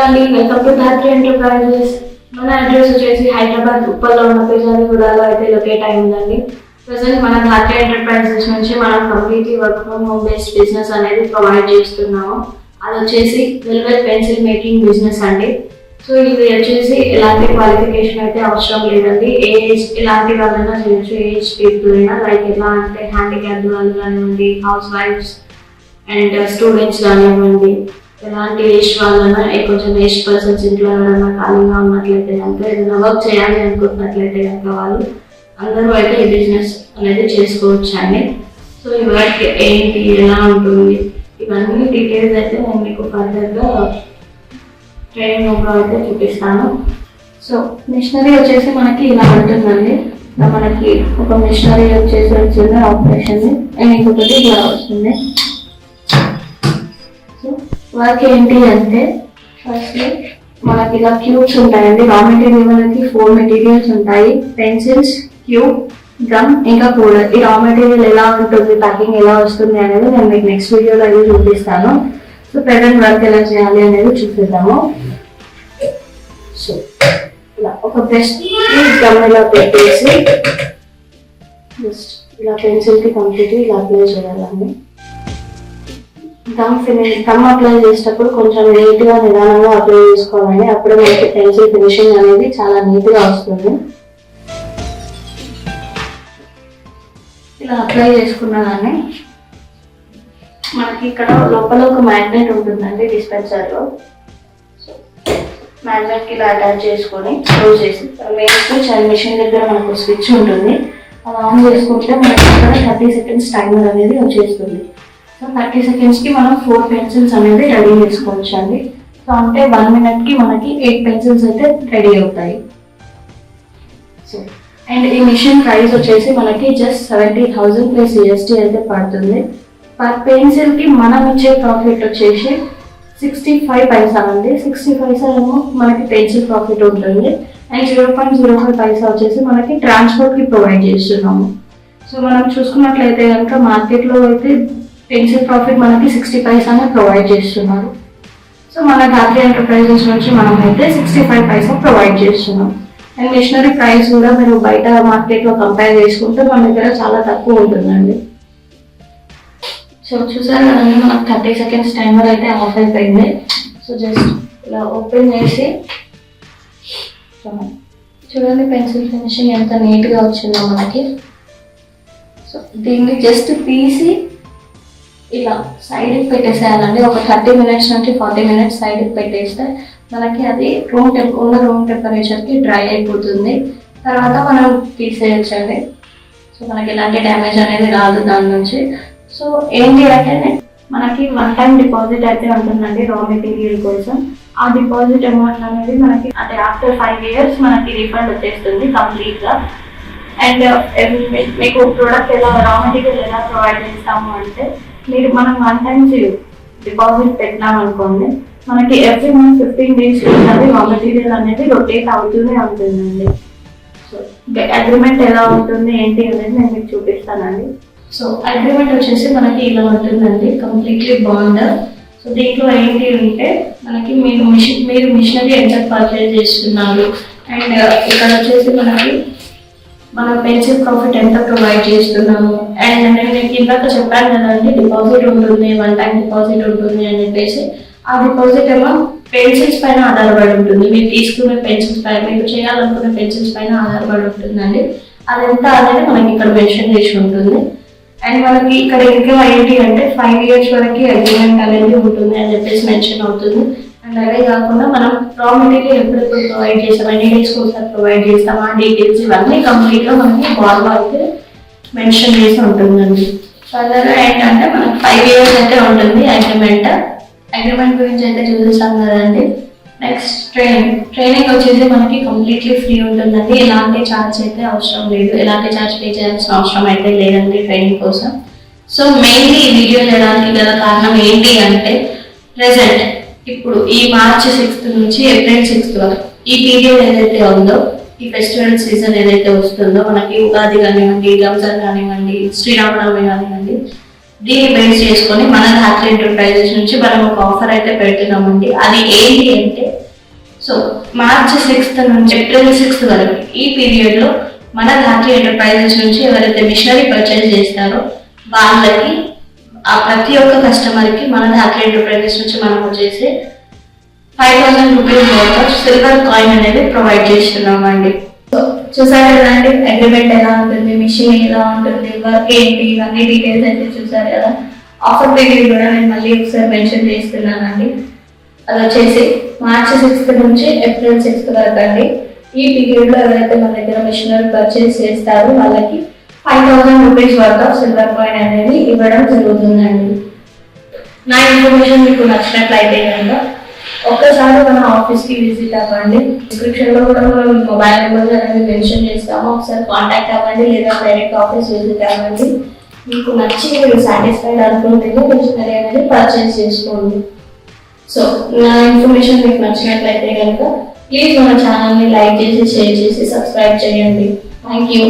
అండి, welcome to Dhatri enterprises. మన address వచ్చేసి హైదరాబాద్ ఉప్పల్లో ఉన్న పేజారిగూడలో అయితే లొకేట్ అయి ఉందండి. ప్రజెంట్ మన ధాత్రి ఎంటర్ప్రైజెస్ నుంచి మనం completely work from home based business అనేది ప్రొవైడ్ చేస్తున్నాము. అది వచ్చేసి వెల్వెట్ పెన్సిల్ మేకింగ్ బిజినెస్ అండి. సో ఇది వచ్చేసి ఎలాంటి క్వాలిఫికేషన్ అయితే అవసరం లేదండి. ఏ ఏజ్ ఎలాంటి వాళ్ళైనా చేయొచ్చు, ఏ ఏజ్ పీపుల్ అయినా. లైక్ ఎలా అంటే హ్యాండిక్యాప్ వాళ్ళు కానివ్వండి, హౌస్ వైఫ్స్ అండ్ స్టూడెంట్స్ కానివ్వండి, ఎలాంటి ఏజ్ వాళ్ళైనా, కొంచెం ఏజ్ పర్సన్స్ ఇంట్లో ఎవరైనా ఖాళీగా ఉన్నట్లయితే కనుక, ఏదైనా వర్క్ చేయాలి అనుకుంటున్నట్లయితే కనుక వాళ్ళు అందరూ అయితే ఈ బిజినెస్ అనేది చేసుకోవచ్చు అండి. సో ఈ వర్క్ ఏంటి, ఎలా ఉంటుంది, ఇవన్నీ డీటెయిల్స్ అయితే నేను మీకు ఫర్దర్గా ట్రైనింగ్ రూమ్లో అయితే చూపిస్తాను. సో మిషనరీ వచ్చేసి మనకి ఇలా ఉంటుందండి. మనకి ఒక మిషనరీ వచ్చేసి వచ్చింది ఆపరేషన్, అండ్ ఇంకొకటి ఇలా వస్తుంది. సో వర్క్ ఏంటి అంటే, ఫస్ట్ మనకి ఇలా క్యూబ్స్ ఉంటాయండి. రా మెటీరియల్కి 4 మెటీరియల్స్ ఉంటాయి: పెన్సిల్స్, క్యూబ్, గమ్, ఇంకా పౌడర్. ఈ రా మెటీరియల్ ఎలా ఉంటుంది, ప్యాకింగ్ ఎలా వస్తుంది అనేది నేను మీకు నెక్స్ట్ వీడియోలో అయితే చూపిస్తాను. సో ప్రెజెంట్ వర్క్ ఎలా చేయాలి అనేది చూపిద్దాము. సో ఇలా ఒక బ్రష్ గమ్ ఇలా పెట్టేసి జస్ట్ ఇలా పెన్సిల్కి కంప్లీట్లీ ఇలా అప్లై చేయాలండి. గమ్ అప్లై చేసేటప్పుడు కొంచెం నీట్గా నిదానంగా అప్లై చేసుకోవాలండి. అప్పుడు మనకి పెన్సిల్ ఫినిషింగ్ అనేది చాలా నీట్గా వస్తుంది. ఇలా అప్లై చేసుకున్నదాన్ని మనకి ఇక్కడ లోపల ఒక మ్యాగ్నెట్ ఉంటుందండి డిస్పెన్సర్లో. సో మ్యాగ్నెట్కి ఇలా అటాచ్ చేసుకొని క్లోజ్ చేసి మెయిన్ స్విచ్ అండ్ మిషన్ దగ్గర మనకు స్విచ్ ఉంటుంది. అది ఆన్ చేసుకుంటే మనకి ఇక్కడ 30 సెకండ్స్ టైమర్ అనేది వచ్చేస్తుంది. సో 30 సెకండ్స్కి మనం 4 పెన్సిల్స్ అనేది రెడీ చేసుకోవచ్చు అండి. సో అంటే 1 మినిట్కి మనకి 8 పెన్సిల్స్ అయితే రెడీ అవుతాయి. సో అండ్ ఈ మిషన్ ప్రైస్ వచ్చేసి మనకి జస్ట్ 70,000 ప్లస్ GST అయితే పడుతుంది. పర్ పెన్సిల్కి మనం ఇచ్చే ప్రాఫిట్ వచ్చేసి 65 పైసా అండి. 60 పైసా ఏమో మనకి పెన్సిల్ ప్రాఫిట్ ఉంటుంది, అండ్ 0.05 పైసా వచ్చేసి మనకి ట్రాన్స్పోర్ట్కి ప్రొవైడ్ చేస్తున్నాము. సో మనం చూసుకున్నట్లయితే కనుక మార్కెట్లో అయితే పెన్సిల్ ప్రాఫిట్ మనకి 60 పైసానే ప్రొవైడ్ చేస్తున్నారు. సో మన ధాత్రి ఎంటర్ప్రైజెస్ నుంచి మనం అయితే 65 పైసా ప్రొవైడ్ చేస్తున్నాం. అండ్ మిషనరీ ప్రైస్ కూడా మీరు బయట మార్కెట్లో కంపేర్ చేసుకుంటే మన దగ్గర చాలా తక్కువ ఉంటుందండి. సో చూసారు కదండి, మనకు 30 సెకండ్స్ టైమర్ అయితే ఆఫ్ అయిపోయింది. సో జస్ట్ ఇలా ఓపెన్ చేసి చూడండి పెన్సిల్ ఫినిషింగ్ ఎంత నీట్గా వచ్చిందో మనకి. సో దీన్ని జస్ట్ తీసి ఇలా సైడ్కి పెట్టేసేయాలండి. ఒక 30 మినిట్స్ నుంచి 40 మినిట్స్ సైడ్కి పెట్టేస్తే మనకి అది రూమ్ టెంపరేచర్కి డ్రై అయిపోతుంది. తర్వాత మనం తీసేయచ్చండి. సో మనకి ఎలాంటి డ్యామేజ్ అనేది రాదు దాని నుంచి. సో ఏంటి అంటే మనకి 1 టైం డిపాజిట్ అయితే ఉంటుందండి రా మెటీరియల్ కోసం. ఆ డిపాజిట్ అమౌంట్ అనేది మనకి అంటే ఆఫ్టర్ 5 years మనకి రీఫండ్ వచ్చేస్తుంది కంప్లీట్గా. అండ్ మీకు ప్రోడక్ట్ ఎలా, రా మెటీరియల్ ఎలా ప్రొవైడ్ చేస్తాము అంటే, మనం 1 టైం డిపాజిట్ పెట్టినాం అనుకోండి, మనకి ఎవ్రీ మంత్ 15 days అనేది రా మెటీరియల్ అనేది రొటేట్ అవుతూనే ఉంటుందండి. సో అగ్రిమెంట్ ఎలా ఉంటుంది ఏంటి అనేది నేను మీకు చూపిస్తానండి. సో అగ్రిమెంట్ వచ్చేసి మనకి ఇలా ఉంటుందండి, కంప్లీట్లీ బాండ్. సో దీంట్లో ఏంటి అంటే మనకి మీరు మిషనరీ ఎంత పర్చేజ్ చేస్తున్నారు, అండ్ ఇక్కడ వచ్చేసి మనకి మనం పెన్సిల్ ప్రాఫిట్ ఎంత ప్రొవైడ్ చేస్తున్నాము. అండ్ నేను మీకు ఇందాక చెప్పాను కదండి, డిపాజిట్ ఉంటుంది, 1 టైం డిపాజిట్ ఉంటుంది అని చెప్పేసి. ఆ డిపాజిట్ ఏమో పెన్సిల్స్ పైన ఆధారపడి ఉంటుంది. మీరు తీసుకునే పెన్సిల్స్ పైన, మీరు చేయాలనుకునే పెన్సిల్స్ పైన ఆధారపడి ఉంటుందండి. అది ఎంత అనేది మనకి ఇక్కడ మెన్షన్ చేసి ఉంటుంది. అండ్ మనకి ఇక్కడ ఇంకా ఏంటి అంటే 5 years వరకు అగ్రిమెంట్ అనేది ఉంటుంది అని చెప్పేసి మెన్షన్ అవుతుంది. అండ్ అదే కాకుండా మనం రా మెటీరియల్ ఎప్పుడెప్పుడు ప్రొవైడ్ చేస్తాం, ఎన్ని డేస్కి ఒకసారి ప్రొవైడ్ చేస్తాం, ఆ డీటెయిల్స్ ఇవన్నీ కంప్లీట్గా మనకి బాగా అయితే మెన్షన్ చేసి ఉంటుందండి. ఫర్దర్గా ఏంటంటే మనకి 5 years అయితే ఉంటుంది అగ్రిమెంట్ గురించి అయితే చూపిస్తాం కదండి. నెక్స్ట్ ట్రైనింగ్ వచ్చేసి మనకి కంప్లీట్లీ ఫ్రీ ఉంటుందండి. ఎలాంటి ఛార్జ్ అయితే అవసరం లేదు, ఎలాంటి ఛార్జ్ పే చేయాల్సిన అవసరం అయితే లేదండి ట్రైనింగ్ కోసం. సో మెయిన్లీ ఈ వీడియో చేయడానికి గల కారణం ఏంటి అంటే, ప్రెసెంట్ ఇప్పుడు ఈ March 6th నుంచి April 6th వరకు ఈ పీరియడ్ ఏదైతే ఉందో, ఈ ఫెస్టివల్ సీజన్ ఏదైతే వస్తుందో, మనకి ఉగాది కానివ్వండి, రంజాన్ కానివ్వండి, శ్రీరామనవమి కానివ్వండి, దీన్ని బేస్ చేసుకొని మన ధాత్రి ఎంటర్ప్రైజెస్ నుంచి మనం ఒక ఆఫర్ అయితే పెడుతున్నామండి. అది ఏంటి అంటే, సో మార్చి 6th నుంచి ఏప్రిల్ 6th వరకు ఈ పీరియడ్ లో మన ధాత్రి ఎంటర్ప్రైజెస్ నుంచి ఎవరైతే మిషనరీ పర్చేజ్ చేస్తారో వాళ్ళకి ఆ ప్రతి ఒక్క కస్టమర్ కి మన ధాత్రి ఎంటర్ప్రైజెస్ నుంచి మనం వచ్చేసి 5,000 rupees worth of silver coin అనేది ప్రొవైడ్ చేస్తున్నామండి. చూసారు కదండి, అగ్రిమెంట్ ఎలా ఉంటుంది, మిషన్ ఎలా ఉంటుంది, వర్క్ ఏంటి, ఇవన్నీ డీటెయిల్స్ అయితే చూసారు కదా. ఆఫర్ పీరియడ్ కూడా నేను మళ్ళీ ఒకసారి మెన్షన్ చేస్తున్నానండి. అది వచ్చేసి మార్చి 6th నుంచి ఏప్రిల్ 6th వరకు అండి. ఈ పీరియడ్ లో ఎవరైతే మన దగ్గర మిషనరీ పర్చేస్ చేస్తారో వాళ్ళకి 5,000 rupees worth of silver coin అనేది ఇవ్వడం జరుగుతుందండి. నా ఇన్ఫర్మేషన్ మీకు నచ్చినట్లయితే కనుక ఒక్కసారి మన ఆఫీస్ కి విజిట్ అవ్వండి. డిస్క్రిప్షన్ లో కూడా మనం మొబైల్ నెంబర్ అనేది మెన్షన్ చేస్తాము. ఒకసారి కాంటాక్ట్ అవ్వండి లేదా డైరెక్ట్ ఆఫీస్ విజిట్ అవ్వండి. మీకు నచ్చి మీరు సాటిస్ఫైడ్ అనుకుంటేనే మిషనరీ అనేది పర్చేస్ చేసుకోండి. సో నా ఇన్ఫర్మేషన్ మీకు నచ్చినట్లయితే కనుక ప్లీజ్ మన ఛానల్ని లైక్ చేసి, షేర్ చేసి, సబ్స్క్రైబ్ చేయండి. Thank you.